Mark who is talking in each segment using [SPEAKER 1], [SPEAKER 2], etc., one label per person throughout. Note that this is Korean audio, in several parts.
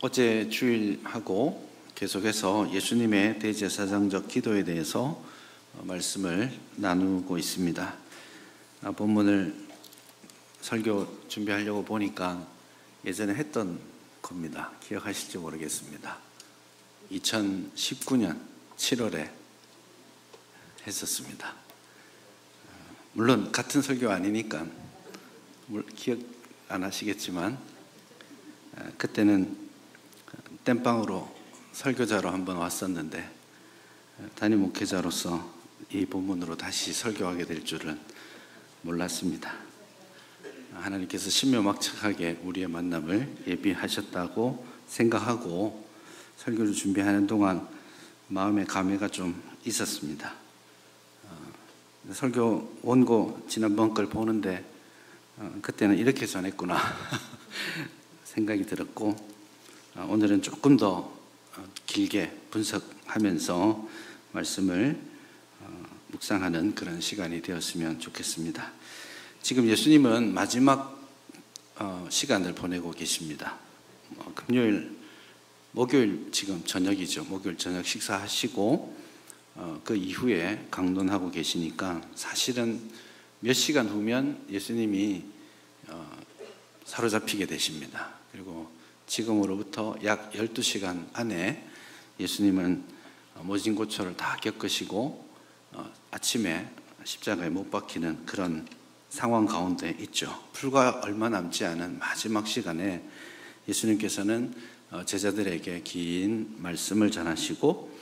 [SPEAKER 1] 어제 주일하고 계속해서 예수님의 대제사장적 기도에 대해서 말씀을 나누고 있습니다. 본문을 설교 준비하려고 보니까 예전에 했던 겁니다. 기억하실지 모르겠습니다. 2019년 7월에 했었습니다. 물론 같은 설교 아니니까 기억 안 하시겠지만 그때는 땜빵으로 설교자로 한번 왔었는데 담임 목회자로서 이 본문으로 다시 설교하게 될 줄은 몰랐습니다. 하나님께서 신묘막측하게 우리의 만남을 예비하셨다고 생각하고 설교를 준비하는 동안 마음의 감회가 좀 있었습니다. 설교 원고 지난번 걸 보는데 그때는 이렇게 전했구나 생각이 들었고, 오늘은 조금 더 길게 분석하면서 말씀을 묵상하는 그런 시간이 되었으면 좋겠습니다. 지금 예수님은 마지막 시간을 보내고 계십니다. 목요일 지금 저녁이죠. 목요일 저녁 식사하시고 그 이후에 강론하고 계시니까 사실은 몇 시간 후면 예수님이 사로잡히게 되십니다. 그리고 지금으로부터 약 12시간 안에 예수님은 모진 고초를 다 겪으시고 아침에 십자가에 못 박히는 그런 상황 가운데 있죠. 불과 얼마 남지 않은 마지막 시간에 예수님께서는 제자들에게 긴 말씀을 전하시고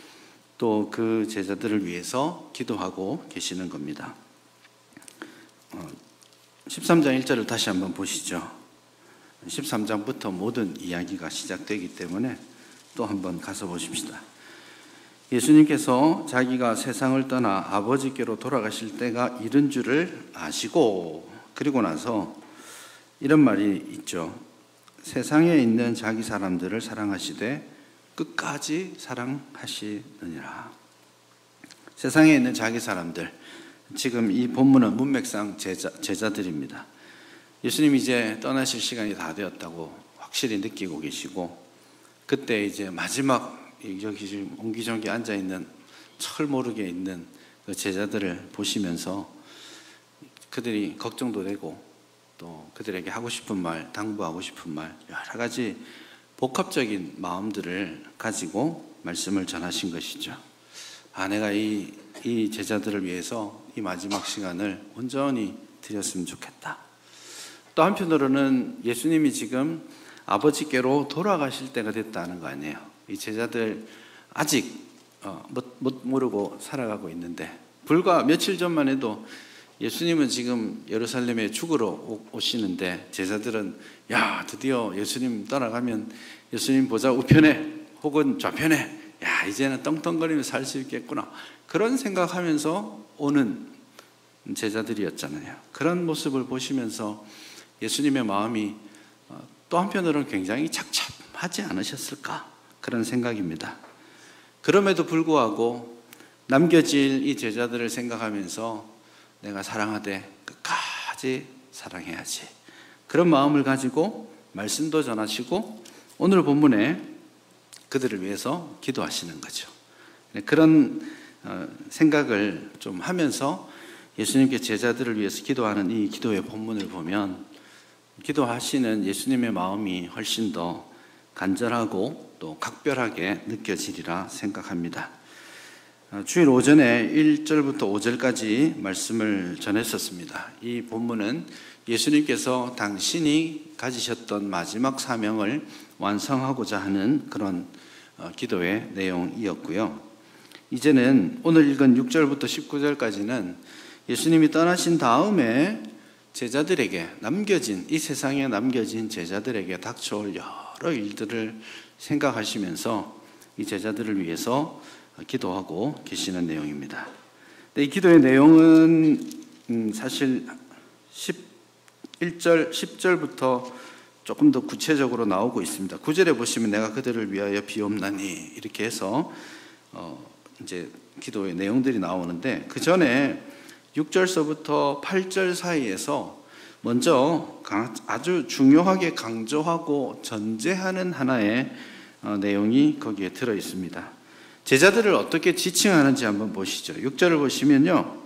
[SPEAKER 1] 또 그 제자들을 위해서 기도하고 계시는 겁니다. 13장 1절을 다시 한번 보시죠. 13장부터 모든 이야기가 시작되기 때문에 또 한번 가서 보십시다. 예수님께서 자기가 세상을 떠나 아버지께로 돌아가실 때가 이른 줄을 아시고, 그리고 나서 이런 말이 있죠. 세상에 있는 자기 사람들을 사랑하시되 끝까지 사랑하시느니라. 세상에 있는 자기 사람들, 지금 이 본문은 문맥상 제자들입니다. 예수님이 이제 떠나실 시간이 다 되었다고 확실히 느끼고 계시고, 그때 이제 마지막 여기 지금 옹기종기 앉아있는 철 모르게 있는 그 제자들을 보시면서 그들이 걱정도 되고 또 그들에게 하고 싶은 말, 당부하고 싶은 말, 여러 가지 복합적인 마음들을 가지고 말씀을 전하신 것이죠. 내가 이 제자들을 위해서 이 마지막 시간을 온전히 드렸으면 좋겠다. 또 한편으로는 예수님이 지금 아버지께로 돌아가실 때가 됐다는 거 아니에요. 이 제자들 아직 못 모르고 살아가고 있는데, 불과 며칠 전만 해도 예수님은 지금 예루살렘에 죽으러 오시는데 제자들은 야, 드디어 예수님 떠나가면 예수님 보자 우편에 혹은 좌편에 이제는 떵떵거리며 살 수 있겠구나, 그런 생각하면서 오는 제자들이었잖아요. 그런 모습을 보시면서 예수님의 마음이 또 한편으로는 굉장히 착잡하지 않으셨을까, 그런 생각입니다. 그럼에도 불구하고 남겨질 이 제자들을 생각하면서 내가 사랑하되 끝까지 사랑해야지, 그런 마음을 가지고 말씀도 전하시고 오늘 본문에 그들을 위해서 기도하시는 거죠. 그런 생각을 좀 하면서 예수님께 제자들을 위해서 기도하는 이 기도의 본문을 보면 기도하시는 예수님의 마음이 훨씬 더 간절하고 또 각별하게 느껴지리라 생각합니다. 주일 오전에 1절부터 5절까지 말씀을 전했었습니다. 이 본문은 예수님께서 당신이 가지셨던 마지막 사명을 완성하고자 하는 그런 기도의 내용이었고요. 이제는 오늘 읽은 6절부터 19절까지는 예수님이 떠나신 다음에 제자들에게 이 세상에 남겨진 제자들에게 닥쳐올 여러 일들을 생각하시면서 이 제자들을 위해서 기도하고 계시는 내용입니다. 이 기도의 내용은 사실 11절, 10절부터 조금 더 구체적으로 나오고 있습니다. 9절에 보시면 내가 그들을 위하여 비옵나니 이렇게 해서 이제 기도의 내용들이 나오는데, 그 전에 6절서부터 8절 사이에서 먼저 아주 중요하게 강조하고 전제하는 하나의 내용이 거기에 들어 있습니다. 제자들을 어떻게 지칭하는지 한번 보시죠. 6절을 보시면요,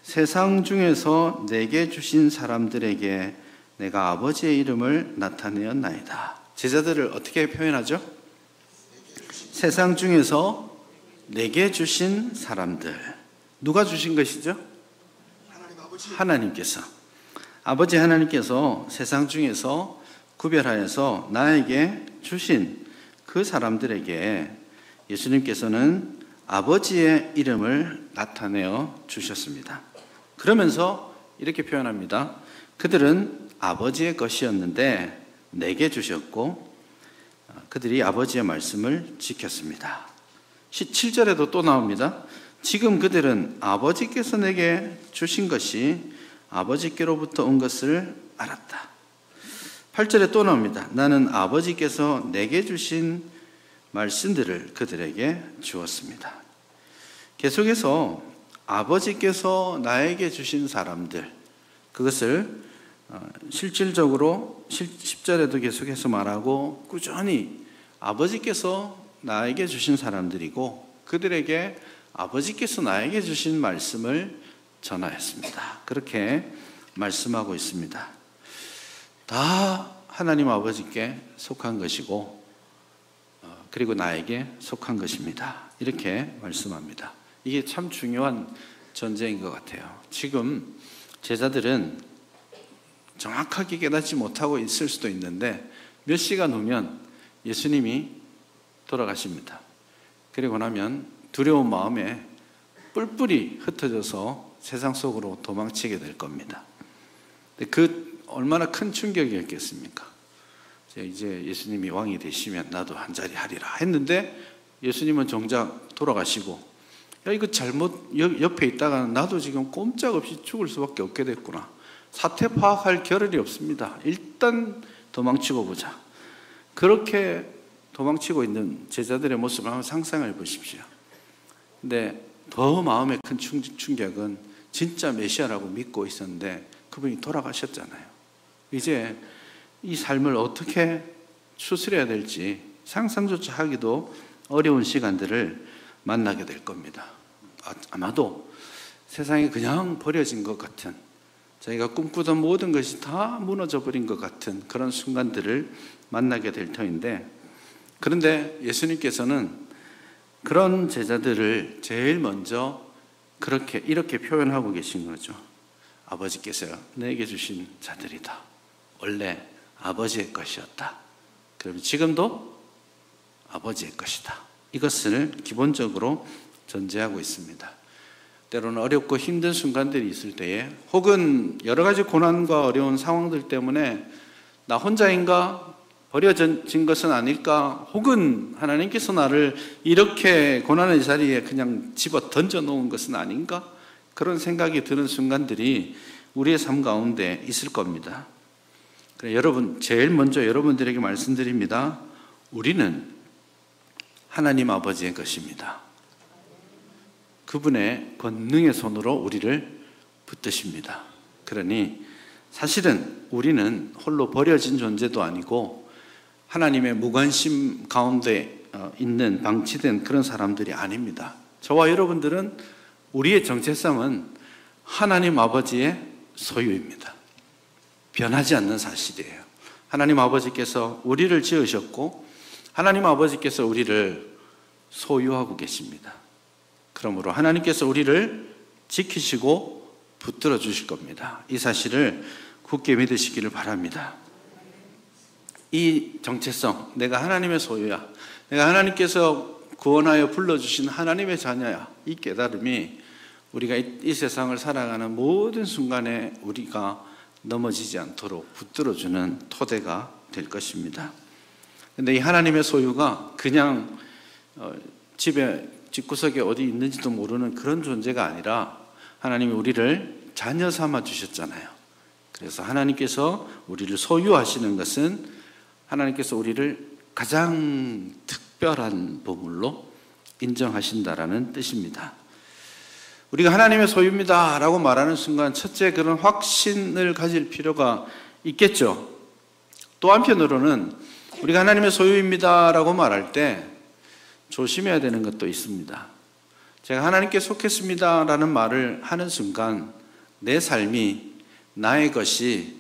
[SPEAKER 1] 세상 중에서 내게 주신 사람들에게 내가 아버지의 이름을 나타내었나이다. 제자들을 어떻게 표현하죠? 세상 중에서 내게 주신 사람들. 누가 주신 것이죠? 하나님께서. 아버지 하나님께서 세상 중에서 구별하여서 나에게 주신 그 사람들에게 예수님께서는 아버지의 이름을 나타내어 주셨습니다. 그러면서 이렇게 표현합니다. 그들은 아버지의 것이었는데 내게 주셨고 그들이 아버지의 말씀을 지켰습니다. 7절에도 또 나옵니다. 지금 그들은 아버지께서 내게 주신 것이 아버지께로부터 온 것을 알았다. 8절에 또 나옵니다. 나는 아버지께서 내게 주신 말씀들을 그들에게 주었습니다. 계속해서 아버지께서 나에게 주신 사람들, 그것을 실질적으로 10절에도 계속해서 말하고 꾸준히 아버지께서 나에게 주신 사람들이고 그들에게 아버지께서 나에게 주신 말씀을 전하였습니다. 그렇게 말씀하고 있습니다. 다 하나님 아버지께 속한 것이고 그리고 나에게 속한 것입니다. 이렇게 말씀합니다. 이게 참 중요한 전제인 것 같아요. 지금 제자들은 정확하게 깨닫지 못하고 있을 수도 있는데 몇 시간 후면 예수님이 돌아가십니다. 그리고 나면 두려운 마음에 뿔뿔이 흩어져서 세상 속으로 도망치게 될 겁니다. 그 얼마나 큰 충격이었겠습니까? 이제 예수님이 왕이 되시면 나도 한 자리 하리라 했는데 예수님은 정작 돌아가시고 야 이거 잘못 옆에 있다가 나도 지금 꼼짝없이 죽을 수밖에 없게 됐구나. 사태 파악할 겨를이 없습니다. 일단 도망치고 보자. 그렇게 도망치고 있는 제자들의 모습을 한번 상상해 보십시오. 근데 더 마음에 큰 충격은 진짜 메시아라고 믿고 있었는데 그분이 돌아가셨잖아요. 이제 이 삶을 어떻게 추스려야 될지 상상조차 하기도 어려운 시간들을 만나게 될 겁니다. 아마도 세상에 그냥 버려진 것 같은, 자기가 꿈꾸던 모든 것이 다 무너져 버린 것 같은 그런 순간들을 만나게 될 터인데, 그런데 예수님께서는 그런 제자들을 제일 먼저 이렇게 표현하고 계신 거죠. 아버지께서 내게 주신 자들이다. 원래 아버지의 것이었다. 그럼 지금도 아버지의 것이다. 이것을 기본적으로 전제하고 있습니다. 때로는 어렵고 힘든 순간들이 있을 때에, 혹은 여러 가지 고난과 어려운 상황들 때문에 나 혼자인가? 버려진 것은 아닐까? 혹은 하나님께서 나를 이렇게 고난의 자리에 그냥 집어 던져 놓은 것은 아닌가? 그런 생각이 드는 순간들이 우리의 삶 가운데 있을 겁니다. 그래, 여러분, 제일 먼저 여러분들에게 말씀드립니다. 우리는 하나님 아버지의 것입니다. 그분의 권능의 손으로 우리를 붙드십니다. 그러니 사실은 우리는 홀로 버려진 존재도 아니고 하나님의 무관심 가운데 있는 방치된 그런 사람들이 아닙니다. 저와 여러분들은 우리의 정체성은 하나님 아버지의 소유입니다. 변하지 않는 사실이에요. 하나님 아버지께서 우리를 지으셨고 하나님 아버지께서 우리를 소유하고 계십니다. 그러므로 하나님께서 우리를 지키시고 붙들어 주실 겁니다. 이 사실을 굳게 믿으시기를 바랍니다. 이 정체성, 내가 하나님의 소유야, 내가 하나님께서 구원하여 불러주신 하나님의 자녀야, 이 깨달음이 우리가 이 세상을 살아가는 모든 순간에 우리가 넘어지지 않도록 붙들어주는 토대가 될 것입니다. 그런데 이 하나님의 소유가 그냥 집구석에 어디 있는지도 모르는 그런 존재가 아니라 하나님이 우리를 자녀 삼아 주셨잖아요. 그래서 하나님께서 우리를 소유하시는 것은 하나님께서 우리를 가장 특별한 보물로 인정하신다라는 뜻입니다. 우리가 하나님의 소유입니다 라고 말하는 순간 첫째 그런 확신을 가질 필요가 있겠죠. 또 한편으로는 우리가 하나님의 소유입니다 라고 말할 때 조심해야 되는 것도 있습니다. 제가 하나님께 속했습니다 라는 말을 하는 순간 내 삶이, 나의 것이,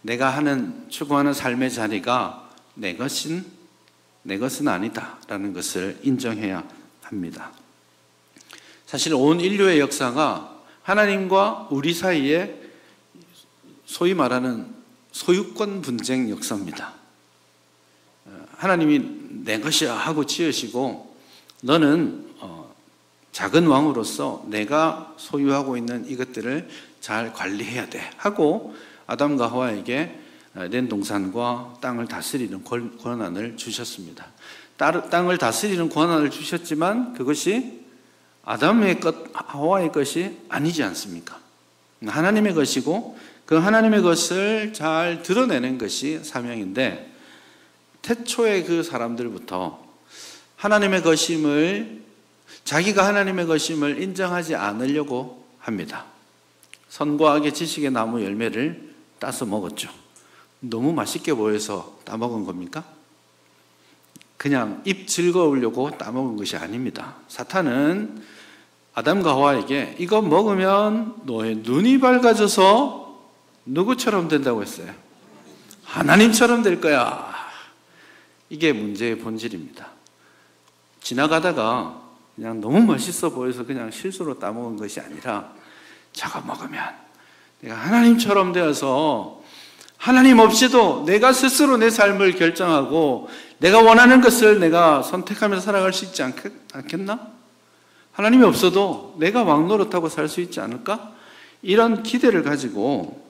[SPEAKER 1] 내가 추구하는 삶의 자리가 내 것은 아니다 라는 것을 인정해야 합니다. 사실 온 인류의 역사가 하나님과 우리 사이에 소위 말하는 소유권 분쟁 역사입니다. 하나님이 내 것이야 하고 지으시고 너는 작은 왕으로서 내가 소유하고 있는 이것들을 잘 관리해야 돼 하고 아담과 하와에게 에덴 동산과 땅을 다스리는 권한을 주셨습니다. 땅을 다스리는 권한을 주셨지만 그것이 아담의 것, 하와의 것이 아니지 않습니까? 하나님의 것이고 그 하나님의 것을 잘 드러내는 것이 사명인데 태초의 그 사람들부터 하나님의 것임을, 자기가 하나님의 것임을 인정하지 않으려고 합니다. 선과 악의 지식의 나무 열매를 따서 먹었죠. 너무 맛있게 보여서 따먹은 겁니까? 그냥 입 즐거우려고 따먹은 것이 아닙니다. 사탄은 아담과 하와에게 이거 먹으면 너의 눈이 밝아져서 누구처럼 된다고 했어요? 하나님처럼 될 거야. 이게 문제의 본질입니다. 지나가다가 그냥 너무 맛있어 보여서 그냥 실수로 따먹은 것이 아니라 저거 먹으면 내가 하나님처럼 되어서 하나님 없이도 내가 스스로 내 삶을 결정하고 내가 원하는 것을 내가 선택하면서 살아갈 수 있지 않겠나? 하나님이 없어도 내가 왕 노릇하고 살 수 있지 않을까? 이런 기대를 가지고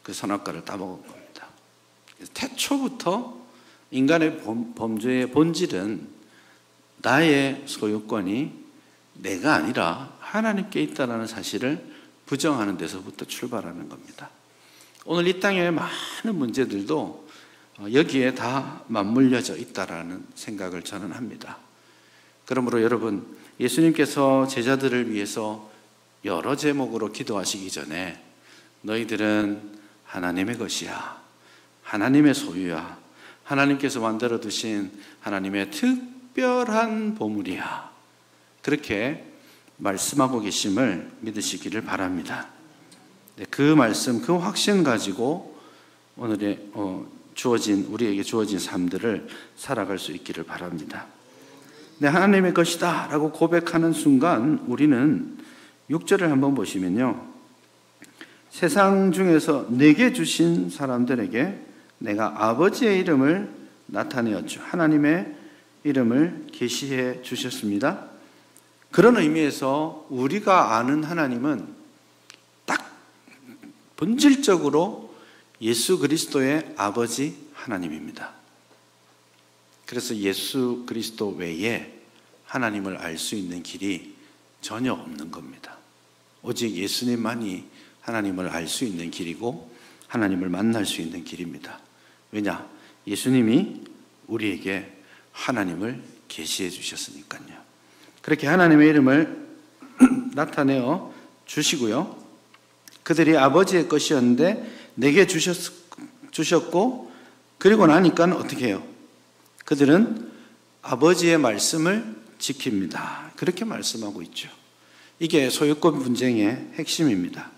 [SPEAKER 1] 그 선악과를 따먹은 겁니다. 태초부터 인간의 범죄의 본질은 나의 소유권이 내가 아니라 하나님께 있다는 사실을 부정하는 데서부터 출발하는 겁니다. 오늘 이 땅의 많은 문제들도 여기에 다 맞물려져 있다라는 생각을 저는 합니다. 그러므로 여러분, 예수님께서 제자들을 위해서 여러 제목으로 기도하시기 전에 너희들은 하나님의 것이야, 하나님의 소유야, 하나님께서 만들어 두신 하나님의 특별한 보물이야, 그렇게 말씀하고 계심을 믿으시기를 바랍니다. 그 말씀, 그 확신 가지고 오늘의 우리에게 주어진 삶들을 살아갈 수 있기를 바랍니다. 네, 하나님의 것이다 라고 고백하는 순간 우리는 6절을 한번 보시면요, 세상 중에서 내게 주신 사람들에게 내가 아버지의 이름을 나타내었죠. 하나님의 이름을 계시해 주셨습니다. 그런 의미에서 우리가 아는 하나님은 딱 본질적으로 예수 그리스도의 아버지 하나님입니다. 그래서 예수 그리스도 외에 하나님을 알 수 있는 길이 전혀 없는 겁니다. 오직 예수님만이 하나님을 알 수 있는 길이고 하나님을 만날 수 있는 길입니다. 왜냐? 예수님이 우리에게 하나님을 계시해 주셨으니까요. 그렇게 하나님의 이름을 나타내어 주시고요, 그들이 아버지의 것이었는데 내게 주셨고, 그리고 나니까 어떻게 해요? 그들은 아버지의 말씀을 지킵니다. 그렇게 말씀하고 있죠. 이게 소유권 분쟁의 핵심입니다.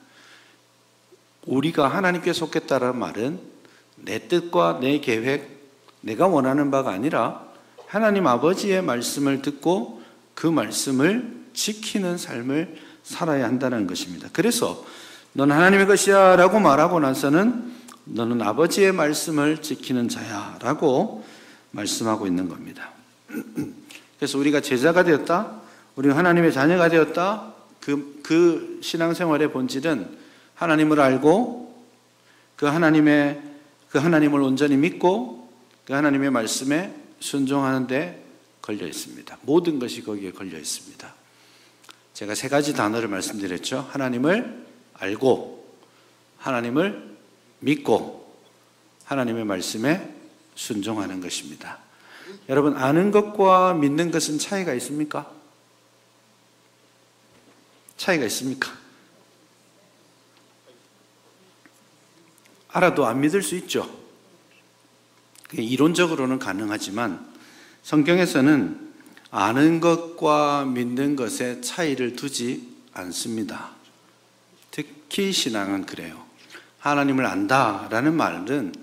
[SPEAKER 1] 우리가 하나님께 속했다는 말은 내 뜻과 내 계획, 내가 원하는 바가 아니라 하나님 아버지의 말씀을 듣고 그 말씀을 지키는 삶을 살아야 한다는 것입니다. 그래서 너는 하나님의 것이야 라고 말하고 나서는 너는 아버지의 말씀을 지키는 자야 라고 말씀하고 있는 겁니다. 그래서 우리가 제자가 되었다, 우리가 하나님의 자녀가 되었다, 그 신앙생활의 본질은 하나님을 알고 그 하나님을 온전히 믿고 그 하나님의 말씀에 순종하는 데 걸려 있습니다. 모든 것이 거기에 걸려 있습니다. 제가 3가지 단어를 말씀드렸죠. 하나님을 알고, 하나님을 믿고, 하나님의 말씀에 순종하는 것입니다. 여러분, 아는 것과 믿는 것은 차이가 있습니까? 차이가 있습니까? 알아도 안 믿을 수 있죠. 이론적으로는 가능하지만 성경에서는 아는 것과 믿는 것에 차이를 두지 않습니다. 특히 신앙은 그래요. 하나님을 안다라는 말은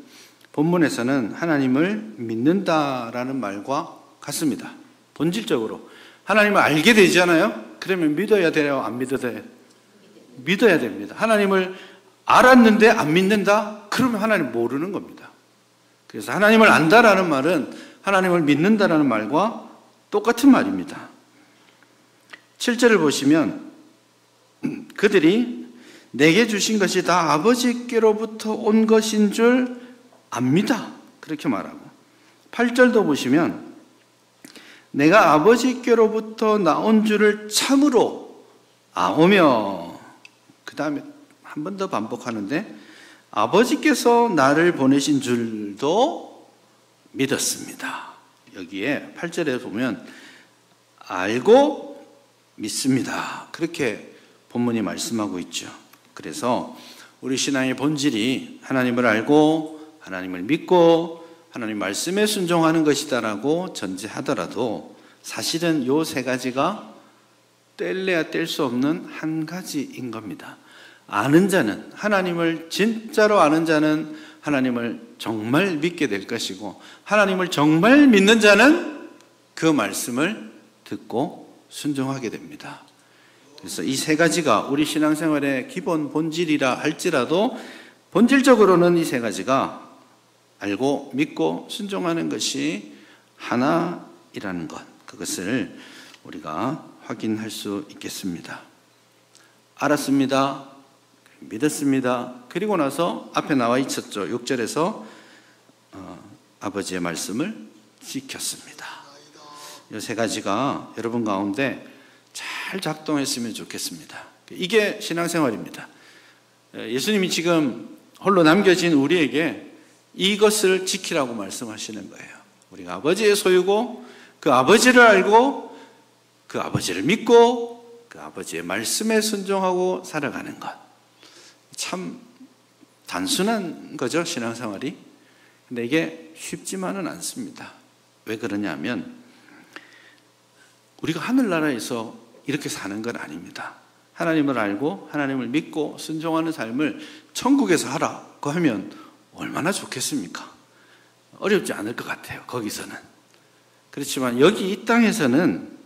[SPEAKER 1] 본문에서는 하나님을 믿는다라는 말과 같습니다. 본질적으로 하나님을 알게 되잖아요. 그러면 믿어야 돼요? 안 믿어야 돼요? 믿어야 됩니다. 하나님을 알았는데 안 믿는다? 그러면 하나님 모르는 겁니다. 그래서 하나님을 안다라는 말은 하나님을 믿는다라는 말과 똑같은 말입니다. 7절을 보시면 그들이 내게 주신 것이 다 아버지께로부터 온 것인 줄 압니다. 그렇게 말하고 8절도 보시면 내가 아버지께로부터 나온 줄을 참으로 아오며, 그 다음에 한 번 더 반복하는데 아버지께서 나를 보내신 줄도 믿었습니다. 여기에 8절에 보면 알고 믿습니다. 그렇게 본문이 말씀하고 있죠. 그래서 우리 신앙의 본질이 하나님을 알고 하나님을 믿고 하나님 말씀에 순종하는 것이다라고 전제하더라도 사실은 요 세 가지가 뗄래야 뗄 수 없는 한 가지인 겁니다. 아는 자는, 하나님을 진짜로 아는 자는 하나님을 정말 믿게 될 것이고, 하나님을 정말 믿는 자는 그 말씀을 듣고 순종하게 됩니다. 그래서 이 세 가지가 우리 신앙생활의 기본 본질이라 할지라도 본질적으로는 이 세 가지가 알고 믿고 순종하는 것이 하나이라는 것, 그것을 우리가 확인할 수 있겠습니다. 알았습니다. 믿었습니다. 그리고 나서 앞에 나와 있었죠. 6절에서 아버지의 말씀을 지켰습니다. 이 세 가지가 여러분 가운데 잘 작동했으면 좋겠습니다. 이게 신앙생활입니다. 예수님이 지금 홀로 남겨진 우리에게 이것을 지키라고 말씀하시는 거예요. 우리가 아버지의 소유고 그 아버지를 알고 그 아버지를 믿고 그 아버지의 말씀에 순종하고 살아가는 것. 참 단순한 거죠, 신앙생활이. 근데 이게 쉽지만은 않습니다. 왜 그러냐면 우리가 하늘나라에서 이렇게 사는 건 아닙니다. 하나님을 알고 하나님을 믿고 순종하는 삶을 천국에서 하라고 하면 얼마나 좋겠습니까? 어렵지 않을 것 같아요, 거기서는. 그렇지만 여기 이 땅에서는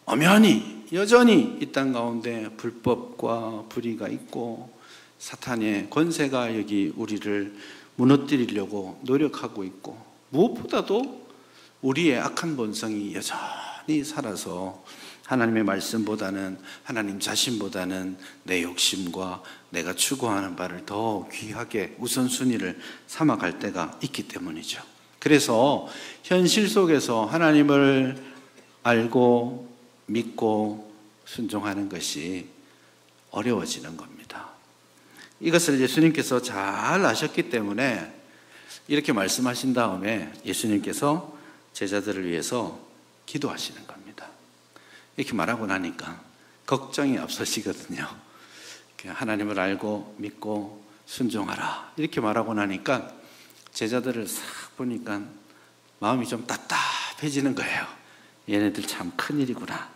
[SPEAKER 1] 엄연히 여전히 이 땅 가운데 불법과 불의가 있고 사탄의 권세가 여기 우리를 무너뜨리려고 노력하고 있고, 무엇보다도 우리의 악한 본성이 여전히 살아서 하나님의 말씀보다는, 하나님 자신보다는 내 욕심과 내가 추구하는 바를 더 귀하게 우선순위를 삼아갈 때가 있기 때문이죠. 그래서 현실 속에서 하나님을 알고 믿고 순종하는 것이 어려워지는 겁니다. 이것을 예수님께서 잘 아셨기 때문에 이렇게 말씀하신 다음에 예수님께서 제자들을 위해서 기도하시는 겁니다. 이렇게 말하고 나니까 걱정이 없어지거든요. 하나님을 알고 믿고 순종하라 이렇게 말하고 나니까 제자들을 싹 보니까 마음이 좀 답답해지는 거예요. 얘네들 참 큰일이구나,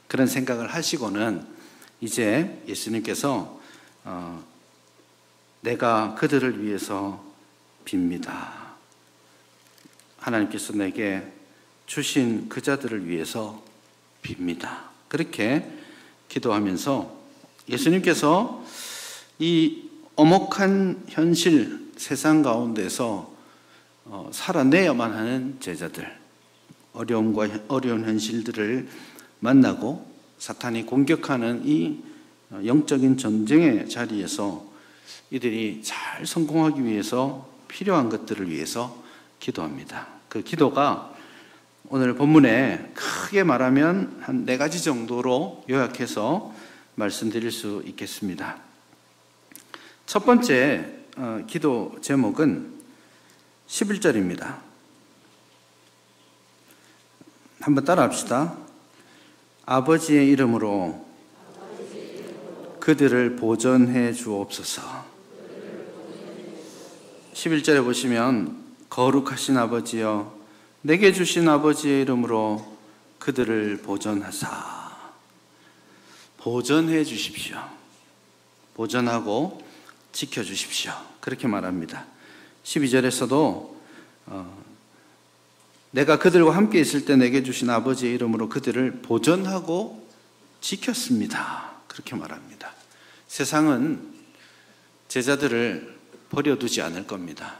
[SPEAKER 1] 그런 생각을 하시고는 이제 예수님께서 내가 그들을 위해서 빕니다. 하나님께서 내게 주신 그 자들을 위해서 빕니다. 그렇게 기도하면서 예수님께서 이 엄혹한 현실, 세상 가운데서 살아내야만 하는 제자들, 어려운 현실들을 만나고 사탄이 공격하는 이 영적인 전쟁의 자리에서 이들이 잘 성공하기 위해서 필요한 것들을 위해서 기도합니다. 그 기도가 오늘 본문에 크게 말하면 한 4가지 정도로 요약해서 말씀드릴 수 있겠습니다. 첫 번째 기도 제목은 11절입니다. 한번 따라 합시다. 아버지의 이름으로 그들을 보전해 주옵소서. 11절에 보시면 거룩하신 아버지여 내게 주신 아버지의 이름으로 그들을 보전하사. 보전해 주십시오. 보전하고 지켜주십시오. 그렇게 말합니다. 12절에서도 내가 그들과 함께 있을 때 내게 주신 아버지의 이름으로 그들을 보전하고 지켰습니다. 그렇게 말합니다. 세상은 제자들을 버려두지 않을 겁니다.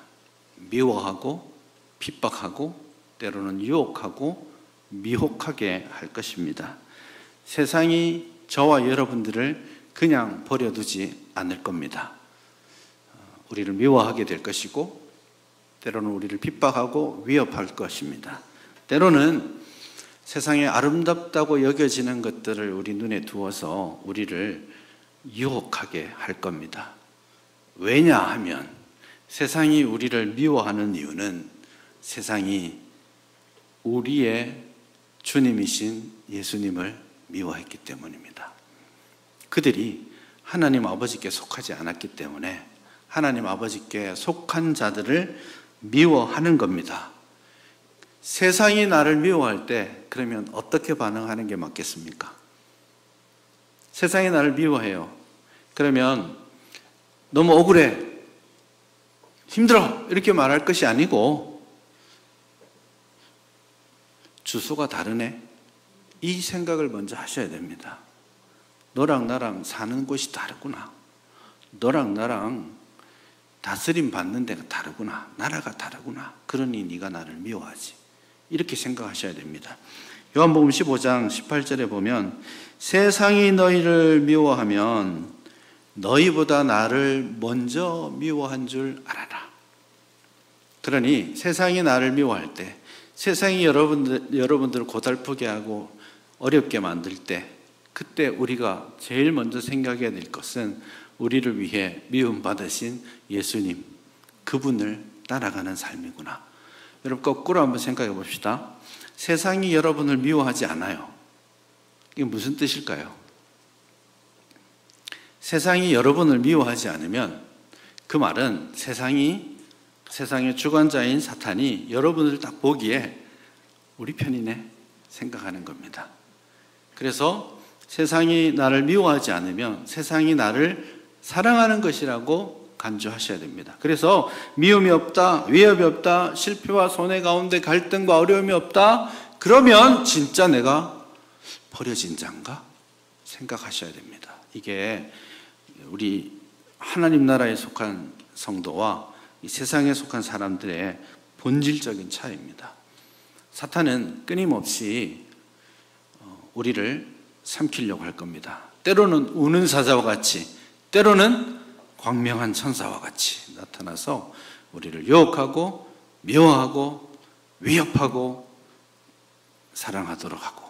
[SPEAKER 1] 미워하고 핍박하고 때로는 유혹하고 미혹하게 할 것입니다. 세상이 저와 여러분들을 그냥 버려두지 않을 겁니다. 우리를 미워하게 될 것이고 때로는 우리를 핍박하고 위협할 것입니다. 때로는 세상에 아름답다고 여겨지는 것들을 우리 눈에 두어서 우리를 유혹하게 할 겁니다. 왜냐하면 세상이 우리를 미워하는 이유는 세상이 우리의 주님이신 예수님을 미워했기 때문입니다. 그들이 하나님 아버지께 속하지 않았기 때문에 하나님 아버지께 속한 자들을 미워하는 겁니다. 세상이 나를 미워할 때 그러면 어떻게 반응하는 게 맞겠습니까? 세상이 나를 미워해요. 그러면 너무 억울해, 힘들어 이렇게 말할 것이 아니고 주소가 다르네 이 생각을 먼저 하셔야 됩니다. 너랑 나랑 사는 곳이 다르구나. 너랑 나랑 다스림 받는 데가 다르구나. 나라가 다르구나. 그러니 네가 나를 미워하지. 이렇게 생각하셔야 됩니다. 요한복음 15장 18절에 보면 세상이 너희를 미워하면 너희보다 나를 먼저 미워한 줄 알아라. 그러니 세상이 나를 미워할 때, 세상이 여러분들을 고달프게 하고 어렵게 만들 때, 그때 우리가 제일 먼저 생각해야 될 것은 우리를 위해 미움받으신 예수님, 그분을 따라가는 삶이구나. 여러분 거꾸로 한번 생각해 봅시다. 세상이 여러분을 미워하지 않아요. 이게 무슨 뜻일까요? 세상이 여러분을 미워하지 않으면 그 말은 세상의 주관자인 사탄이 여러분을 딱 보기에 우리 편이네 생각하는 겁니다. 그래서 세상이 나를 미워하지 않으면 세상이 나를 사랑하는 것이라고 간주하셔야 됩니다. 그래서 미움이 없다, 위협이 없다, 실패와 손해 가운데 갈등과 어려움이 없다, 그러면 진짜 내가 버려진 자인가 생각하셔야 됩니다. 이게 우리 하나님 나라에 속한 성도와 이 세상에 속한 사람들의 본질적인 차이입니다. 사탄은 끊임없이 우리를 삼키려고 할 겁니다. 때로는 우는 사자와 같이, 때로는 광명한 천사와 같이 나타나서 우리를 유혹하고 미워하고 위협하고 사랑하도록 하고,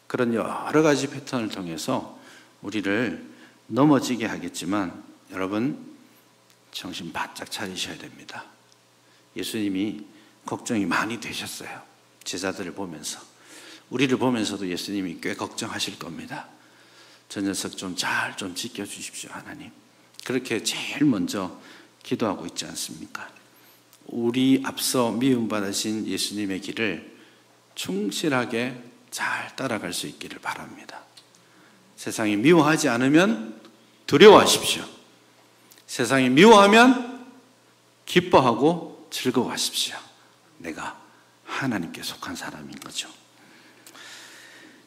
[SPEAKER 1] 그런 여러 가지 패턴을 통해서 우리를 넘어지게 하겠지만 여러분 정신 바짝 차리셔야 됩니다. 예수님이 걱정이 많이 되셨어요. 제자들을 보면서, 우리를 보면서도 예수님이 꽤 걱정하실 겁니다. 저 녀석 좀 잘 좀 지켜주십시오 하나님. 그렇게 제일 먼저 기도하고 있지 않습니까? 우리 앞서 미움받으신 예수님의 길을 충실하게 잘 따라갈 수 있기를 바랍니다. 세상이 미워하지 않으면 두려워하십시오. 세상이 미워하면 기뻐하고 즐거워하십시오. 내가 하나님께 속한 사람인 거죠.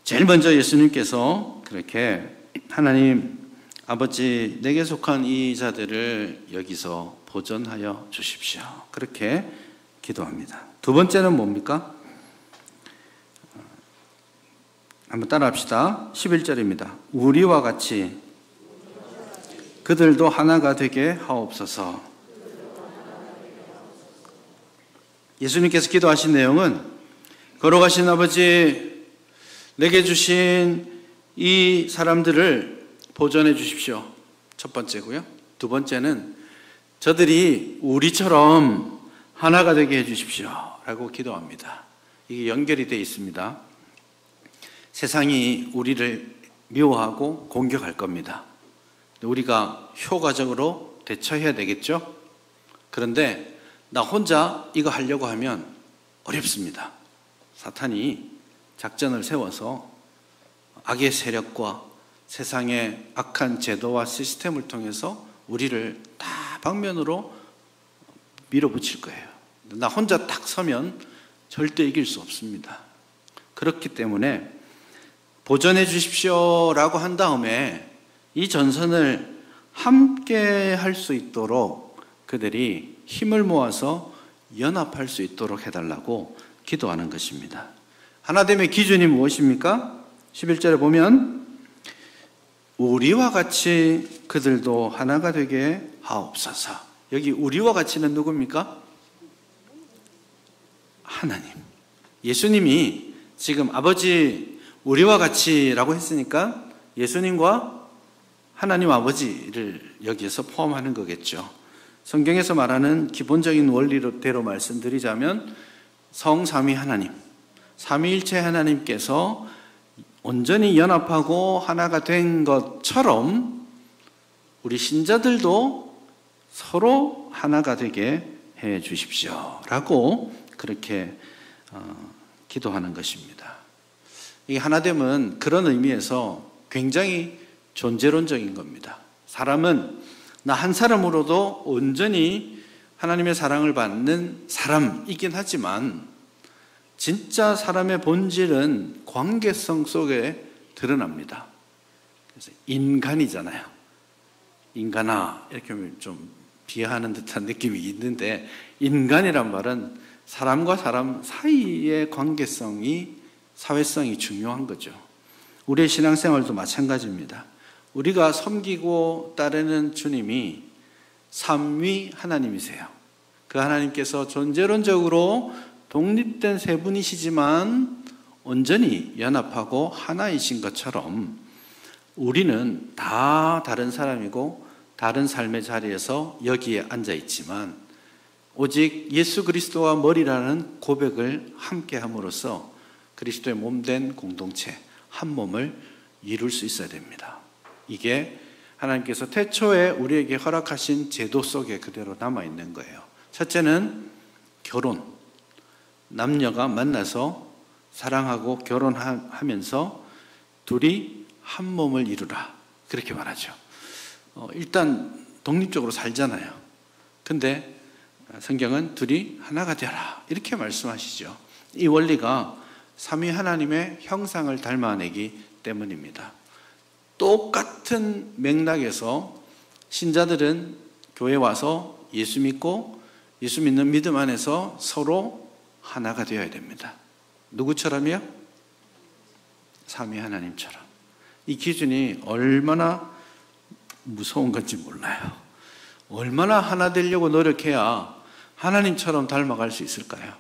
[SPEAKER 1] 제일 먼저 예수님께서 그렇게 하나님 아버지 내게 속한 이 자들을 여기서 보존하여 주십시오. 그렇게 기도합니다. 두 번째는 뭡니까? 한번 따라합시다. 11절입니다. 우리와 같이 그들도 하나가 되게 하옵소서. 예수님께서 기도하신 내용은 걸어가신 아버지 내게 주신 이 사람들을 보존해 주십시오. 첫 번째고요. 두 번째는 저들이 우리처럼 하나가 되게 해 주십시오 라고 기도합니다. 이게 연결이 되어 있습니다. 세상이 우리를 미워하고 공격할 겁니다. 우리가 효과적으로 대처해야 되겠죠? 그런데 나 혼자 이거 하려고 하면 어렵습니다. 사탄이 작전을 세워서 악의 세력과 세상의 악한 제도와 시스템을 통해서 우리를 다 방면으로 밀어붙일 거예요. 나 혼자 딱 서면 절대 이길 수 없습니다. 그렇기 때문에 보전해 주십시오라고 한 다음에 이 전선을 함께 할 수 있도록 그들이 힘을 모아서 연합할 수 있도록 해달라고 기도하는 것입니다. 하나됨의 기준이 무엇입니까? 11절에 보면 우리와 같이 그들도 하나가 되게 하옵소서. 여기 우리와 같이는 누굽니까? 하나님. 예수님이 지금 아버지 우리와 같이라고 했으니까 예수님과 하나님 아버지를 여기에서 포함하는 거겠죠. 성경에서 말하는 기본적인 원리대로 말씀드리자면 성삼위 하나님, 삼위일체 하나님께서 온전히 연합하고 하나가 된 것처럼 우리 신자들도 서로 하나가 되게 해 주십시오 라고 그렇게 기도하는 것입니다. 이 하나됨은 그런 의미에서 굉장히 존재론적인 겁니다. 사람은 나 한 사람으로도 온전히 하나님의 사랑을 받는 사람이긴 하지만 진짜 사람의 본질은 관계성 속에 드러납니다. 그래서 인간이잖아요. 인간아 이렇게 좀 비하하는 듯한 느낌이 있는데 인간이란 말은 사람과 사람 사이의 관계성이 사회성이 중요한 거죠. 우리의 신앙생활도 마찬가지입니다. 우리가 섬기고 따르는 주님이 삼위 하나님이세요. 그 하나님께서 존재론적으로 독립된 세 분이시지만 온전히 연합하고 하나이신 것처럼 우리는 다 다른 사람이고 다른 삶의 자리에서 여기에 앉아 있지만 오직 예수 그리스도와 머리라는 고백을 함께 함으로써 그리스도의 몸된 공동체 한 몸을 이룰 수 있어야 됩니다. 이게 하나님께서 태초에 우리에게 허락하신 제도 속에 그대로 남아있는 거예요. 첫째는 결혼. 남녀가 만나서 사랑하고 결혼하면서 둘이 한 몸을 이루라. 그렇게 말하죠. 일단 독립적으로 살잖아요. 근데 성경은 둘이 하나가 되라. 이렇게 말씀하시죠. 이 원리가 삼위 하나님의 형상을 닮아내기 때문입니다. 똑같은 맥락에서 신자들은 교회에 와서 예수 믿고 예수 믿는 믿음 안에서 서로 하나가 되어야 됩니다. 누구처럼요? 삼위 하나님처럼. 이 기준이 얼마나 무서운 건지 몰라요. 얼마나 하나 되려고 노력해야 하나님처럼 닮아갈 수 있을까요?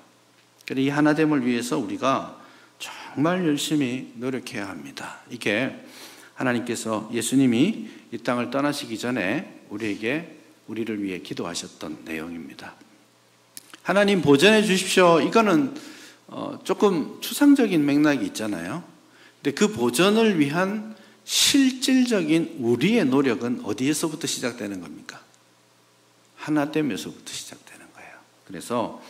[SPEAKER 1] 그래서 이 하나됨을 위해서 우리가 정말 열심히 노력해야 합니다. 이게 하나님께서 예수님이 이 땅을 떠나시기 전에 우리를 위해 기도하셨던 내용입니다. 하나님 보전해 주십시오. 이거는 조금 추상적인 맥락이 있잖아요. 근데 그 보전을 위한 실질적인 우리의 노력은 어디에서부터 시작되는 겁니까? 하나됨에서부터 시작되는 거예요. 그래서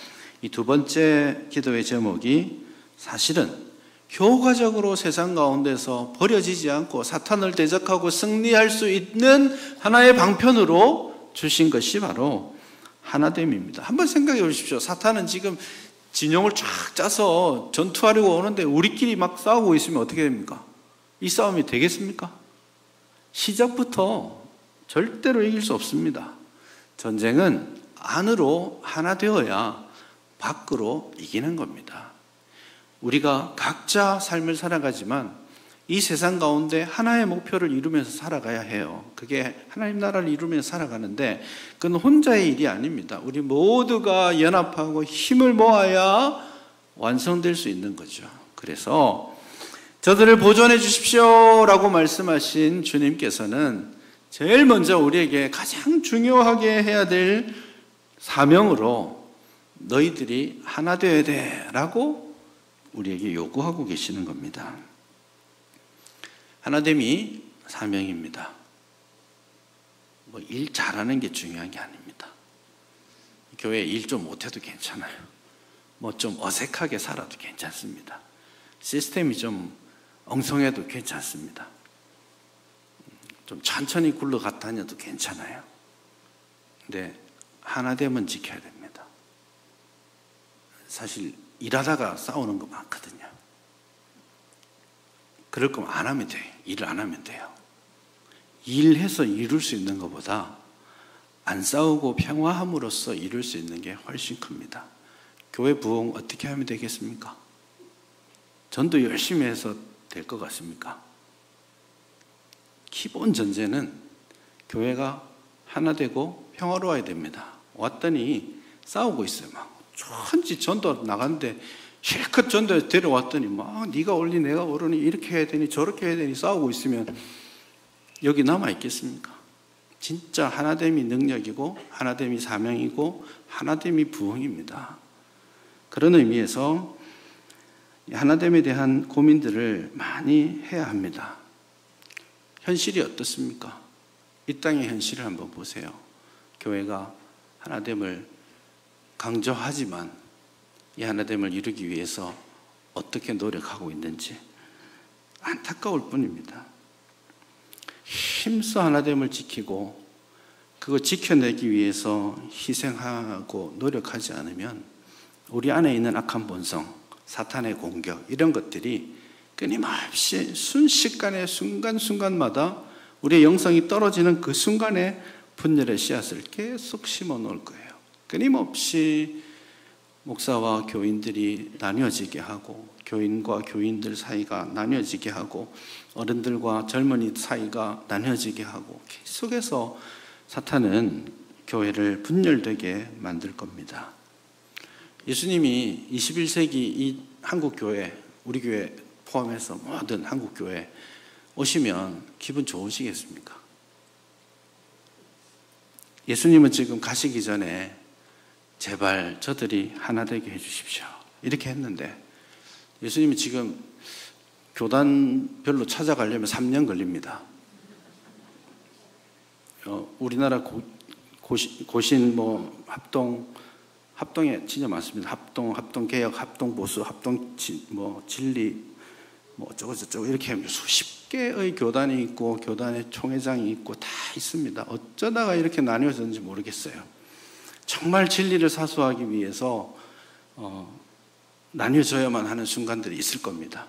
[SPEAKER 1] 이 두 번째 기도의 제목이 사실은 효과적으로 세상 가운데서 버려지지 않고 사탄을 대적하고 승리할 수 있는 하나의 방편으로 주신 것이 바로 하나됨입니다. 한번 생각해 보십시오. 사탄은 지금 진영을 쫙 짜서 전투하려고 오는데 우리끼리 막 싸우고 있으면 어떻게 됩니까? 이 싸움이 되겠습니까? 시작부터 절대로 이길 수 없습니다. 전쟁은 안으로 하나 되어야 밖으로 이기는 겁니다. 우리가 각자 삶을 살아가지만 이 세상 가운데 하나의 목표를 이루면서 살아가야 해요. 그게 하나님 나라를 이루면서 살아가는데 그건 혼자의 일이 아닙니다. 우리 모두가 연합하고 힘을 모아야 완성될 수 있는 거죠. 그래서 저들을 보존해 주십시오라고 말씀하신 주님께서는 제일 먼저 우리에게 가장 중요하게 해야 될 사명으로 너희들이 하나 되어야 돼라고 우리에게 요구하고 계시는 겁니다. 하나됨이 사명입니다. 뭐 일 잘하는 게 중요한 게 아닙니다. 교회 일 좀 못해도 괜찮아요. 뭐 좀 어색하게 살아도 괜찮습니다. 시스템이 좀 엉성해도 괜찮습니다. 좀 천천히 굴러가 다녀도 괜찮아요. 근데 하나됨은 지켜야 됩니다. 사실 일하다가 싸우는 거 많거든요. 그럴 거면 안 하면 돼요. 일을 안 하면 돼요. 일해서 이룰 수 있는 것보다 안 싸우고 평화함으로써 이룰 수 있는 게 훨씬 큽니다. 교회 부흥 어떻게 하면 되겠습니까? 전도 열심히 해서 될 것 같습니까? 기본 전제는 교회가 하나 되고 평화로워야 됩니다. 왔더니 싸우고 있어요. 막 천지 전도 나갔는데 실컷 전도에 데려왔더니 막 네가 올리 내가 오르니 이렇게 해야 되니 저렇게 해야 되니 싸우고 있으면 여기 남아 있겠습니까? 진짜 하나됨이 능력이고 하나됨이 사명이고 하나됨이 부흥입니다. 그런 의미에서 하나됨에 대한 고민들을 많이 해야 합니다. 현실이 어떻습니까? 이 땅의 현실을 한번 보세요. 교회가 하나됨을 강조하지만 이 하나됨을 이루기 위해서 어떻게 노력하고 있는지 안타까울 뿐입니다. 힘써 하나됨을 지키고 그거 지켜내기 위해서 희생하고 노력하지 않으면 우리 안에 있는 악한 본성, 사탄의 공격 이런 것들이 끊임없이 순식간에 순간순간마다 우리의 영성이 떨어지는 그 순간에 분열의 씨앗을 계속 심어 놓을 거예요. 끊임없이 목사와 교인들이 나뉘어지게 하고 교인과 교인들 사이가 나뉘어지게 하고 어른들과 젊은이 사이가 나뉘어지게 하고 계속해서 사탄은 교회를 분열되게 만들 겁니다. 예수님이 21세기 이 한국교회, 우리 교회 포함해서 모든 한국교회 오시면 기분 좋으시겠습니까? 예수님은 지금 가시기 전에 제발 저들이 하나 되게 해주십시오 이렇게 했는데 예수님이 지금 교단별로 찾아가려면 3년 걸립니다. 우리나라 고신 뭐 합동에 진짜 많습니다. 합동개혁, 합동보수, 진리 뭐 어쩌고저쩌고 이렇게 하면 수십 개의 교단이 있고 교단의 총회장이 있고 다 있습니다. 어쩌다가 이렇게 나뉘어졌는지 모르겠어요. 정말 진리를 사수하기 위해서 나뉘어져야만 하는 순간들이 있을 겁니다.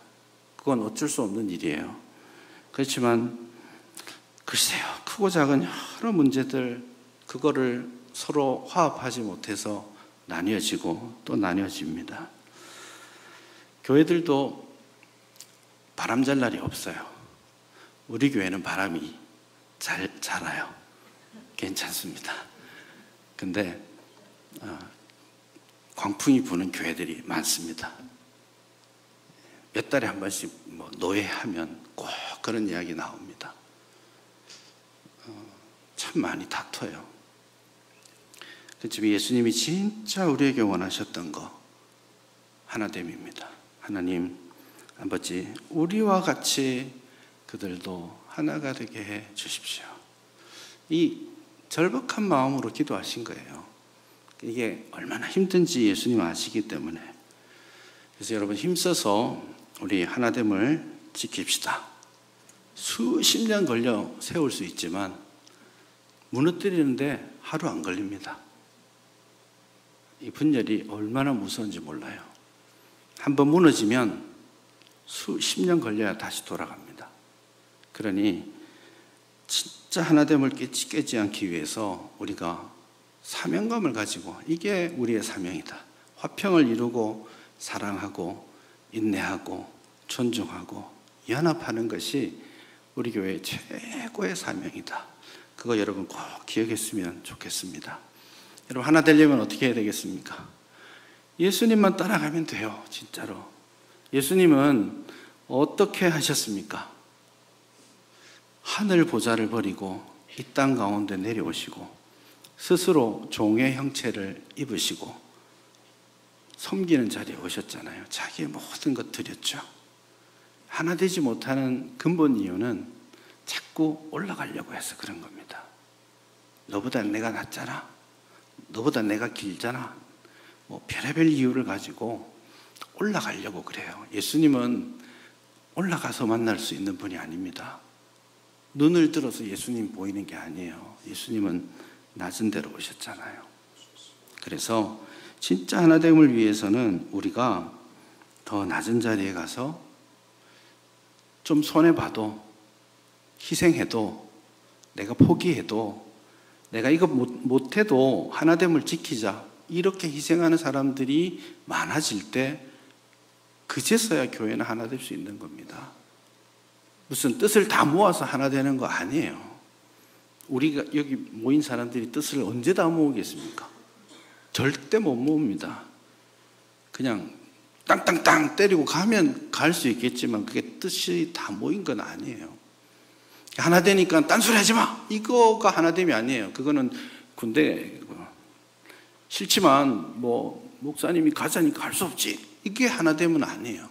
[SPEAKER 1] 그건 어쩔 수 없는 일이에요. 그렇지만 글쎄요, 크고 작은 여러 문제들 그거를 서로 화합하지 못해서 나뉘어지고 또 나뉘어집니다. 교회들도 바람 잘 날이 없어요. 우리 교회는 바람이 잘 자라요. 괜찮습니다. 근데 광풍이 부는 교회들이 많습니다. 몇 달에 한 번씩 뭐 노예하면 꼭 그런 이야기 나옵니다. 참 많이 다퉈요. 그렇지만 예수님이 진짜 우리에게 원하셨던 거 하나됨입니다. 하나님 아버지, 우리와 같이 그들도 하나가 되게 해 주십시오. 이 절박한 마음으로 기도하신 거예요. 이게 얼마나 힘든지 예수님 아시기 때문에. 그래서 여러분 힘써서 우리 하나됨을 지킵시다. 수십 년 걸려 세울 수 있지만 무너뜨리는데 하루 안 걸립니다. 이 분열이 얼마나 무서운지 몰라요. 한번 무너지면 수십 년 걸려야 다시 돌아갑니다. 그러니 진짜 하나됨을 깨지 않기 위해서 우리가 사명감을 가지고 이게 우리의 사명이다. 화평을 이루고 사랑하고 인내하고 존중하고 연합하는 것이 우리 교회의 최고의 사명이다. 그거 여러분 꼭 기억했으면 좋겠습니다. 여러분 하나 되려면 어떻게 해야 되겠습니까? 예수님만 따라가면 돼요. 진짜로. 예수님은 어떻게 하셨습니까? 하늘 보좌를 버리고 이 땅 가운데 내려오시고 스스로 종의 형체를 입으시고 섬기는 자리에 오셨잖아요. 자기의 모든 것 드렸죠. 하나 되지 못하는 근본 이유는 자꾸 올라가려고 해서 그런 겁니다. 너보다 내가 낫잖아, 너보다 내가 길잖아, 뭐 별의별 이유를 가지고 올라가려고 그래요. 예수님은 올라가서 만날 수 있는 분이 아닙니다. 눈을 들어서 예수님 보이는 게 아니에요. 예수님은 낮은 데로 오셨잖아요. 그래서 진짜 하나됨을 위해서는 우리가 더 낮은 자리에 가서 좀 손해봐도, 희생해도, 내가 포기해도, 내가 이거 못해도 하나됨을 지키자, 이렇게 희생하는 사람들이 많아질 때 그제서야 교회는 하나 될 수 있는 겁니다. 무슨 뜻을 다 모아서 하나 되는 거 아니에요. 우리가 여기 모인 사람들이 뜻을 언제 다 모으겠습니까? 절대 못 모읍니다. 그냥 땅땅땅 때리고 가면 갈 수 있겠지만 그게 뜻이 다 모인 건 아니에요. 하나 되니까 딴소리 하지 마, 이거가 하나됨이 아니에요. 그거는 군대 싫지만 뭐 목사님이 가자니까 할 수 없지, 이게 하나됨은 아니에요.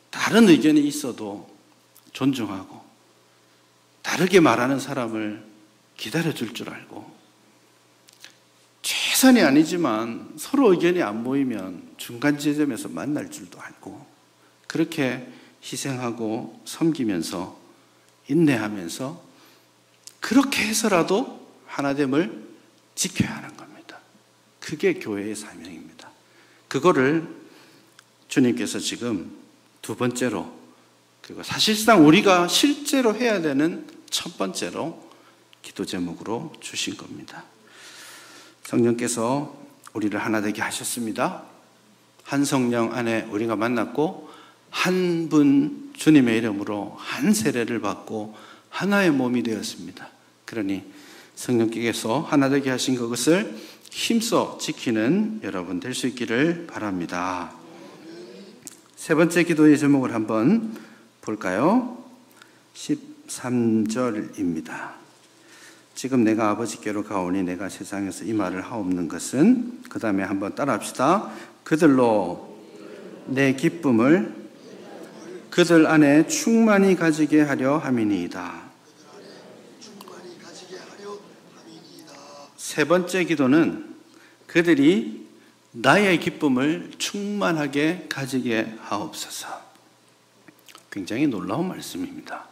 [SPEAKER 1] 다른 의견이 있어도 존중하고, 다르게 말하는 사람을 기다려줄 줄 알고, 최선이 아니지만 서로 의견이 안 모이면 중간 지점에서 만날 줄도 알고, 그렇게 희생하고 섬기면서 인내하면서 그렇게 해서라도 하나됨을 지켜야 하는 겁니다. 그게 교회의 사명입니다. 그거를 주님께서 지금 두 번째로, 그리고 사실상 우리가 실제로 해야 되는 첫 번째로 기도 제목으로 주신 겁니다. 성령께서 우리를 하나 되게 하셨습니다. 한 성령 안에 우리가 만났고, 한 분 주님의 이름으로 한 세례를 받고 하나의 몸이 되었습니다. 그러니 성령께서 하나 되게 하신 그것을 힘써 지키는 여러분 될 수 있기를 바랍니다. 세 번째 기도의 제목을 한번 볼까요? 13절입니다. 지금 내가 아버지께로 가오니 내가 세상에서 이 말을 하옵는 것은, 그 다음에 한번 따라합시다. 그들로 내 기쁨을 그들 안에 충만히 가지게 하려 함이니이다. 세 번째 기도는 그들이 나의 기쁨을 충만하게 가지게 하옵소서. 굉장히 놀라운 말씀입니다.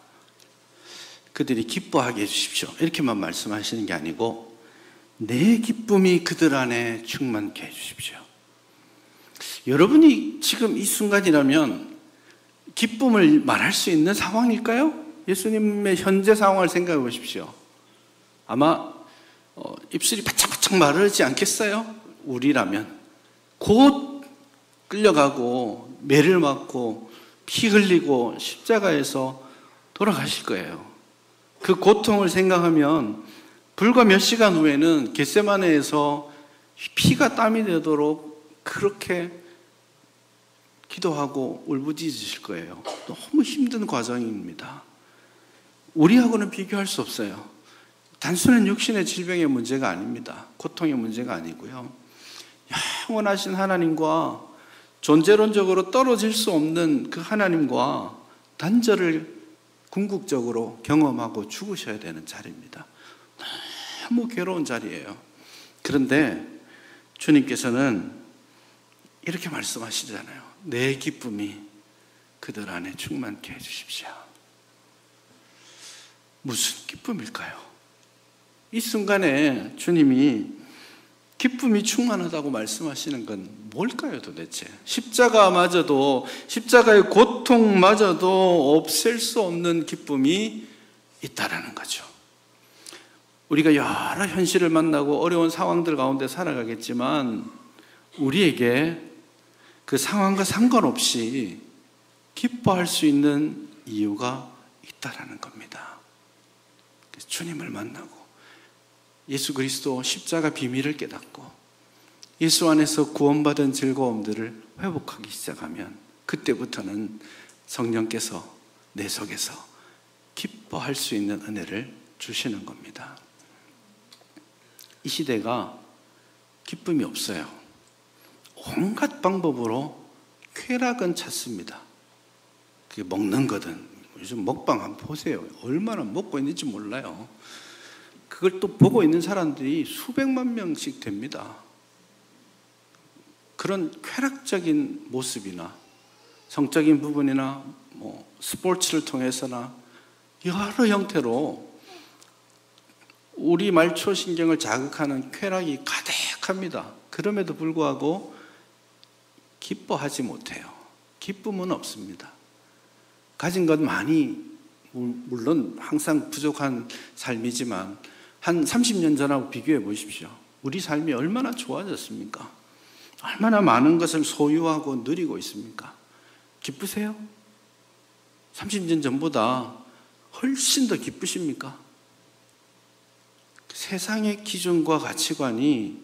[SPEAKER 1] 그들이 기뻐하게 해주십시오, 이렇게만 말씀하시는 게 아니고 내 기쁨이 그들 안에 충만케 해주십시오. 여러분이 지금 이 순간이라면 기쁨을 말할 수 있는 상황일까요? 예수님의 현재 상황을 생각해 보십시오. 아마 입술이 바짝바짝 마르지 않겠어요? 우리라면 곧 끌려가고 매를 맞고 피 흘리고 십자가에서 돌아가실 거예요. 그 고통을 생각하면 불과 몇 시간 후에는 겟세마네에서 피가 땀이 되도록 그렇게 기도하고 울부짖으실 거예요. 너무 힘든 과정입니다. 우리하고는 비교할 수 없어요. 단순한 육신의 질병의 문제가 아닙니다. 고통의 문제가 아니고요. 영원하신 하나님과 존재론적으로 떨어질 수 없는 그 하나님과 단절을 궁극적으로 경험하고 죽으셔야 되는 자리입니다. 너무 괴로운 자리예요. 그런데 주님께서는 이렇게 말씀하시잖아요. 내 기쁨이 그들 안에 충만케 해주십시오. 무슨 기쁨일까요? 이 순간에 주님이 기쁨이 충만하다고 말씀하시는 건 뭘까요 도대체? 십자가마저도, 십자가의 고통마저도 없앨 수 없는 기쁨이 있다라는 거죠. 우리가 여러 현실을 만나고 어려운 상황들 가운데 살아가겠지만 우리에게 그 상황과 상관없이 기뻐할 수 있는 이유가 있다라는 겁니다. 그래서 주님을 만나고 예수 그리스도 십자가 비밀을 깨닫고 예수 안에서 구원받은 즐거움들을 회복하기 시작하면 그때부터는 성령께서 내 속에서 기뻐할 수 있는 은혜를 주시는 겁니다. 이 시대가 기쁨이 없어요. 온갖 방법으로 쾌락은 찾습니다. 그게 먹는 거든, 요즘 먹방 한번 보세요. 얼마나 먹고 있는지 몰라요. 그걸 또 보고 있는 사람들이 수백만 명씩 됩니다. 그런 쾌락적인 모습이나 성적인 부분이나 스포츠를 통해서나 여러 형태로 우리 말초신경을 자극하는 쾌락이 가득합니다. 그럼에도 불구하고 기뻐하지 못해요. 기쁨은 없습니다. 가진 것 많이, 물론 항상 부족한 삶이지만 한 30년 전하고 비교해 보십시오. 우리 삶이 얼마나 좋아졌습니까? 얼마나 많은 것을 소유하고 누리고 있습니까? 기쁘세요? 30년 전보다 훨씬 더 기쁘십니까? 세상의 기준과 가치관이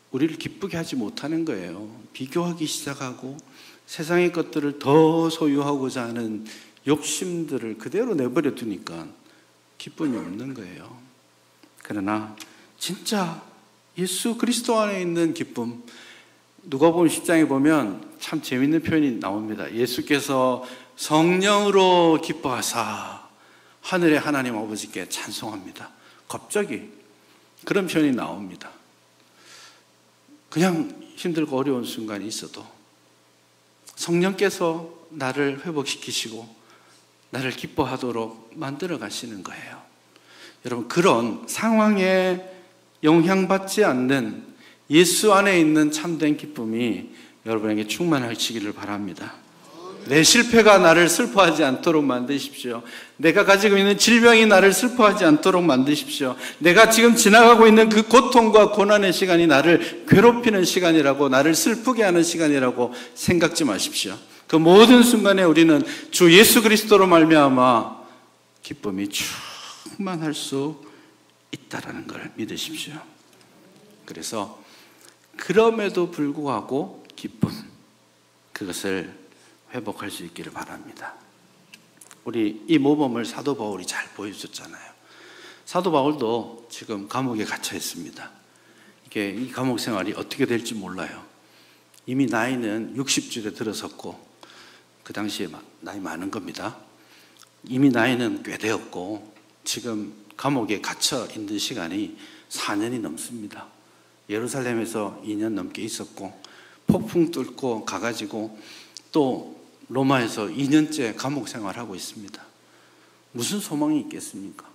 [SPEAKER 1] 우리를 기쁘게 하지 못하는 거예요. 비교하기 시작하고 세상의 것들을 더 소유하고자 하는 욕심들을 그대로 내버려 두니까 기쁨이 없는 거예요. 그러나 진짜 예수 그리스도 안에 있는 기쁨, 누가복음 10장에 보면 참 재밌는 표현이 나옵니다. 예수께서 성령으로 기뻐하사 하늘의 하나님 아버지께 찬송합니다. 갑자기 그런 표현이 나옵니다. 그냥 힘들고 어려운 순간이 있어도 성령께서 나를 회복시키시고 나를 기뻐하도록 만들어 가시는 거예요. 여러분, 그런 상황에 영향받지 않는 예수 안에 있는 참된 기쁨이 여러분에게 충만하시기를 바랍니다. 내 실패가 나를 슬퍼하지 않도록 만드십시오. 내가 가지고 있는 질병이 나를 슬퍼하지 않도록 만드십시오. 내가 지금 지나가고 있는 그 고통과 고난의 시간이 나를 괴롭히는 시간이라고, 나를 슬프게 하는 시간이라고 생각지 마십시오. 그 모든 순간에 우리는 주 예수 그리스도로 말미암아 기쁨이 충만할 수 있다라는 걸 믿으십시오. 그래서 그럼에도 불구하고 기쁨, 그것을 회복할 수 있기를 바랍니다. 우리 이 모범을 사도 바울이 잘 보여줬잖아요. 사도 바울도 지금 감옥에 갇혀 있습니다. 이게 이 감옥 생활이 어떻게 될지 몰라요. 이미 나이는 60줄에 들어섰고, 그 당시에 나이 많은 겁니다. 이미 나이는 꽤 되었고, 지금 감옥에 갇혀 있는 시간이 4년이 넘습니다. 예루살렘에서 2년 넘게 있었고, 폭풍 뚫고 가가지고 또 로마에서 2년째 감옥 생활하고 있습니다. 무슨 소망이 있겠습니까?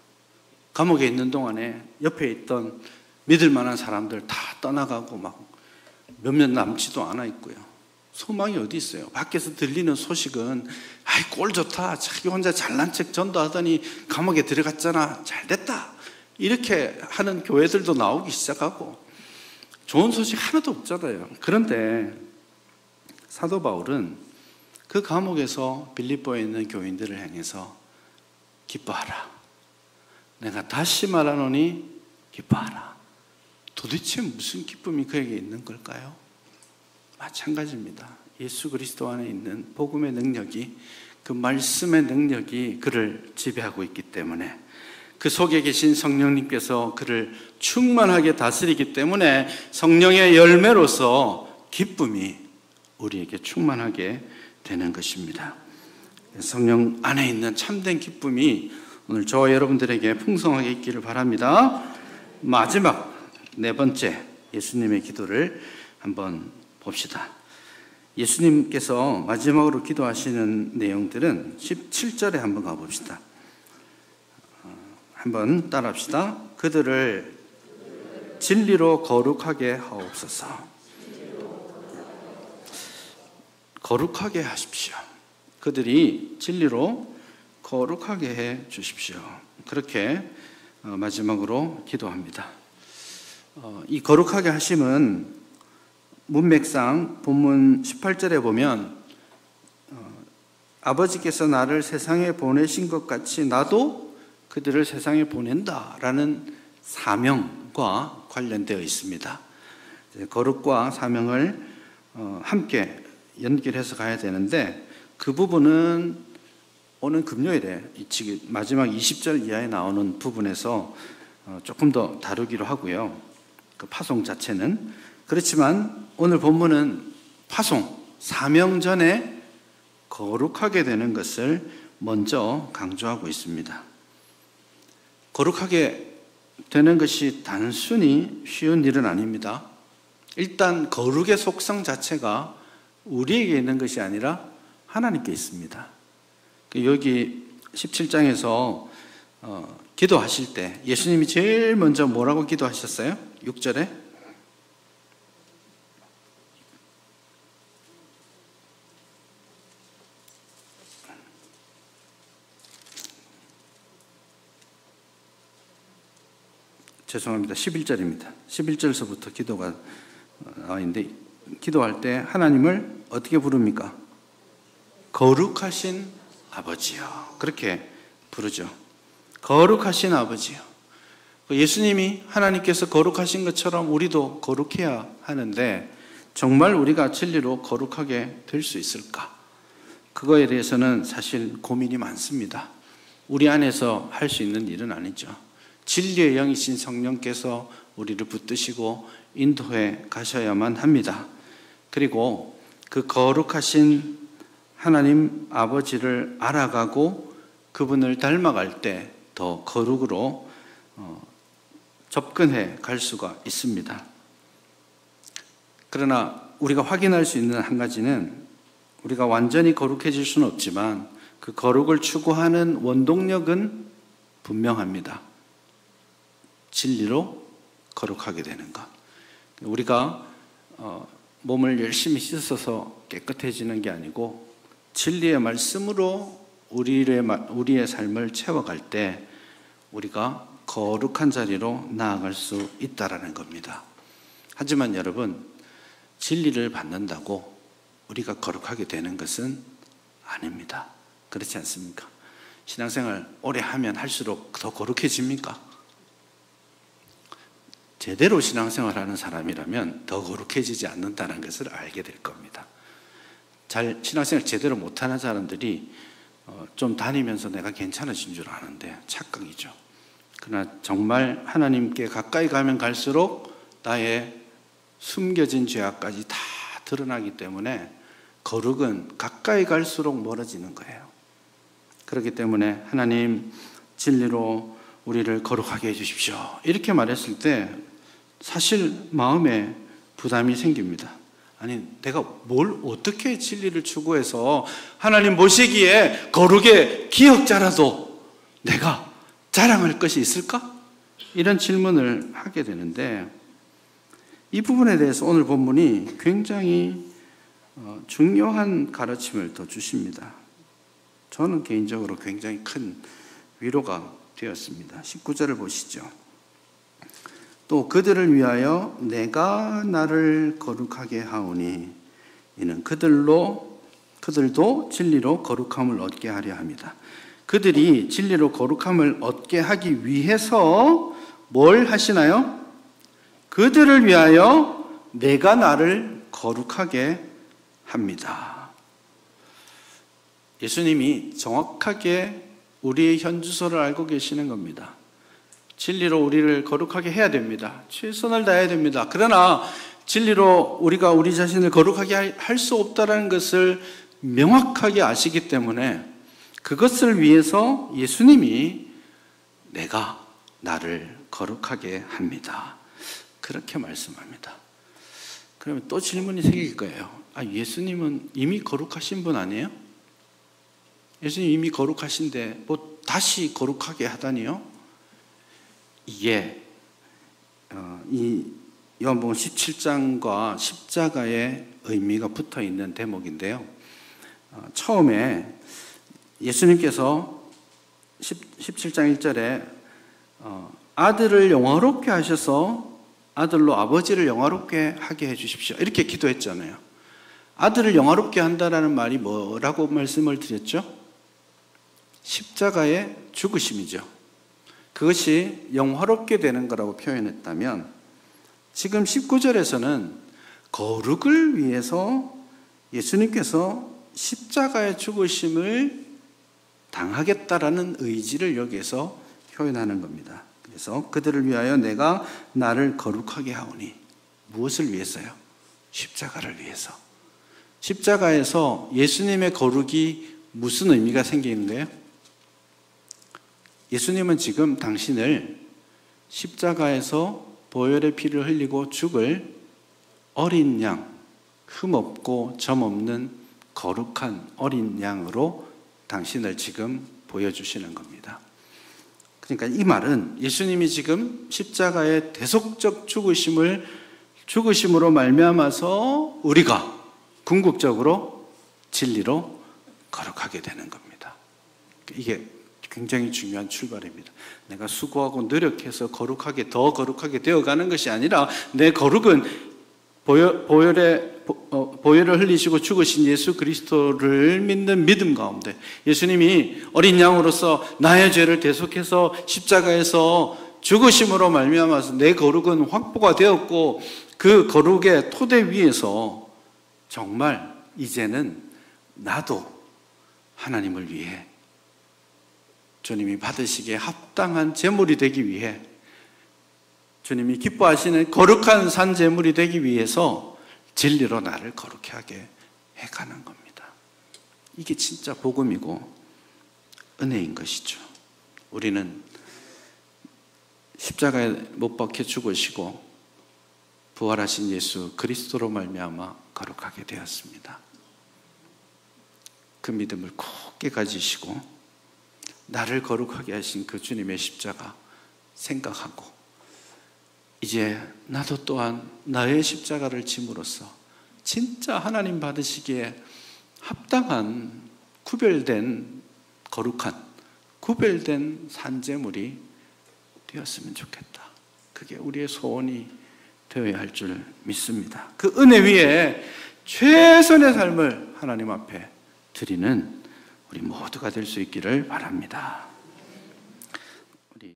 [SPEAKER 1] 감옥에 있는 동안에 옆에 있던 믿을 만한 사람들 다 떠나가고 막 몇몇 남지도 않아 있고요. 소망이 어디 있어요? 밖에서 들리는 소식은 아이 꼴 좋다, 자기 혼자 잘난 척 전도하더니 감옥에 들어갔잖아, 잘 됐다, 이렇게 하는 교회들도 나오기 시작하고 좋은 소식 하나도 없잖아요. 그런데 사도 바울은 그 감옥에서 빌립보에 있는 교인들을 향해서 기뻐하라, 내가 다시 말하노니 기뻐하라. 도대체 무슨 기쁨이 그에게 있는 걸까요? 마찬가지입니다. 예수 그리스도 안에 있는 복음의 능력이, 그 말씀의 능력이 그를 지배하고 있기 때문에, 그 속에 계신 성령님께서 그를 충만하게 다스리기 때문에 성령의 열매로서 기쁨이 우리에게 충만하게 되는 것입니다. 성령 안에 있는 참된 기쁨이 오늘 저와 여러분들에게 풍성하게 있기를 바랍니다. 마지막 네 번째 예수님의 기도를 한번 봅시다. 예수님께서 마지막으로 기도하시는 내용들은 17절에 한번 가봅시다. 한번 따라합시다. 그들을 진리로 거룩하게 하옵소서. 거룩하게 하십시오. 그들이 진리로 거룩하게 해 주십시오. 그렇게 마지막으로 기도합니다. 이 거룩하게 하심은 문맥상 본문 18절에 보면 아버지께서 나를 세상에 보내신 것 같이 나도 그들을 세상에 보낸다라는 사명과 관련되어 있습니다. 거룩과 사명을 함께 연결해서 가야 되는데, 그 부분은 오는 금요일에 마지막 20절 이하에 나오는 부분에서 조금 더 다루기로 하고요. 그 파송 자체는 그렇지만 오늘 본문은 파송, 사명 전에 거룩하게 되는 것을 먼저 강조하고 있습니다. 거룩하게 되는 것이 단순히 쉬운 일은 아닙니다. 일단 거룩의 속성 자체가 우리에게 있는 것이 아니라 하나님께 있습니다. 여기 17장에서 기도하실 때 예수님이 제일 먼저 뭐라고 기도하셨어요? 6절에 죄송합니다. 11절입니다. 11절서부터 기도가 나와 있는데 기도할 때 하나님을 어떻게 부릅니까? 거룩하신 아버지요. 그렇게 부르죠. 거룩하신 아버지요. 예수님이 하나님께서 거룩하신 것처럼 우리도 거룩해야 하는데 정말 우리가 진리로 거룩하게 될 수 있을까? 그거에 대해서는 사실 고민이 많습니다. 우리 안에서 할 수 있는 일은 아니죠. 진리의 영이신 성령께서 우리를 붙드시고 인도해 가셔야만 합니다. 그리고 그 거룩하신 하나님 아버지를 알아가고 그분을 닮아갈 때 더 거룩으로 접근해 갈 수가 있습니다. 그러나 우리가 확인할 수 있는 한 가지는 우리가 완전히 거룩해질 수는 없지만 그 거룩을 추구하는 원동력은 분명합니다. 진리로 거룩하게 되는 것. 우리가 몸을 열심히 씻어서 깨끗해지는 게 아니고 진리의 말씀으로 우리의 삶을 채워갈 때 우리가 거룩한 자리로 나아갈 수 있다라는 겁니다. 하지만 여러분, 진리를 받는다고 우리가 거룩하게 되는 것은 아닙니다. 그렇지 않습니까? 신앙생활 오래 하면 할수록 더 거룩해집니까? 제대로 신앙생활하는 사람이라면 더 거룩해지지 않는다는 것을 알게 될 겁니다. 신앙생활 제대로 못하는 사람들이 좀 다니면서 내가 괜찮아진 줄 아는데 착각이죠. 그러나 정말 하나님께 가까이 가면 갈수록 나의 숨겨진 죄악까지 다 드러나기 때문에 거룩은 가까이 갈수록 멀어지는 거예요. 그렇기 때문에 하나님 진리로 우리를 거룩하게 해주십시오. 이렇게 말했을 때 사실 마음에 부담이 생깁니다. 아니, 내가 뭘 어떻게 진리를 추구해서 하나님 모시기에 거룩의 기억자라도 내가 자랑할 것이 있을까? 이런 질문을 하게 되는데 이 부분에 대해서 오늘 본문이 굉장히 중요한 가르침을 더 주십니다. 저는 개인적으로 굉장히 큰 위로가 되었습니다. 19절을 보시죠. 또 그들을 위하여 내가 나를 거룩하게 하오니 이는 그들도 진리로 거룩함을 얻게 하려 합니다. 그들이 진리로 거룩함을 얻게 하기 위해서 뭘 하시나요? 그들을 위하여 내가 나를 거룩하게 합니다. 예수님이 정확하게 우리의 현주소를 알고 계시는 겁니다. 진리로 우리를 거룩하게 해야 됩니다. 최선을 다해야 됩니다. 그러나 진리로 우리가 우리 자신을 거룩하게 할 수 없다는 것을 명확하게 아시기 때문에 그것을 위해서 예수님이 내가 나를 거룩하게 합니다. 그렇게 말씀합니다. 그러면 또 질문이 생길 거예요. 예수님은 이미 거룩하신 분 아니에요? 예수님 이미 거룩하신데 뭐 다시 거룩하게 하다니요? 이게 이 요한복음 17장과 십자가의 의미가 붙어 있는 대목인데요. 처음에 예수님께서 17장 1절에 아들을 영화롭게 하셔서 아들로 아버지를 영화롭게 하게 해주십시오. 이렇게 기도했잖아요. 아들을 영화롭게 한다라는 말이 뭐라고 말씀을 드렸죠? 십자가의 죽으심이죠. 그것이 영화롭게 되는 거라고 표현했다면 지금 19절에서는 거룩을 위해서 예수님께서 십자가의 죽으심을 당하겠다라는 의지를 여기에서 표현하는 겁니다. 그래서 그들을 위하여 내가 나를 거룩하게 하오니 무엇을 위해서요? 십자가를 위해서. 십자가에서 예수님의 거룩이 무슨 의미가 생기는 거예요? 예수님은 지금 당신을 십자가에서 보혈의 피를 흘리고 죽을 어린 양, 흠없고 점없는 거룩한 어린 양으로 당신을 지금 보여주시는 겁니다. 그러니까 이 말은 예수님이 지금 십자가의 대속적 죽으심으로 말미암아서 우리가 궁극적으로 진리로 거룩하게 되는 겁니다. 이게 굉장히 중요한 출발입니다. 내가 수고하고 노력해서 더 거룩하게 되어가는 것이 아니라 내 거룩은 보혈을 흘리시고 죽으신 예수 그리스도를 믿는 믿음 가운데 예수님이 어린 양으로서 나의 죄를 대속해서 십자가에서 죽으심으로 말미암아서 내 거룩은 확보가 되었고 그 거룩의 토대 위에서 정말 이제는 나도 하나님을 위해 주님이 받으시기에 합당한 제물이 되기 위해 주님이 기뻐하시는 거룩한 산 제물이 되기 위해서 진리로 나를 거룩하게 하게 해가는 겁니다. 이게 진짜 복음이고 은혜인 것이죠. 우리는 십자가에 못 박혀 죽으시고 부활하신 예수 그리스도로 말미암아 거룩하게 되었습니다. 그 믿음을 굳게 가지시고 나를 거룩하게 하신 그 주님의 십자가 생각하고 이제 나도 또한 나의 십자가를 짐으로써 진짜 하나님 받으시기에 합당한 구별된 거룩한 구별된 산제물이 되었으면 좋겠다. 그게 우리의 소원이 되어야 할 줄 믿습니다. 그 은혜 위에 최선의 삶을 하나님 앞에 드리는 우리 모두가 될 수 있기를 바랍니다.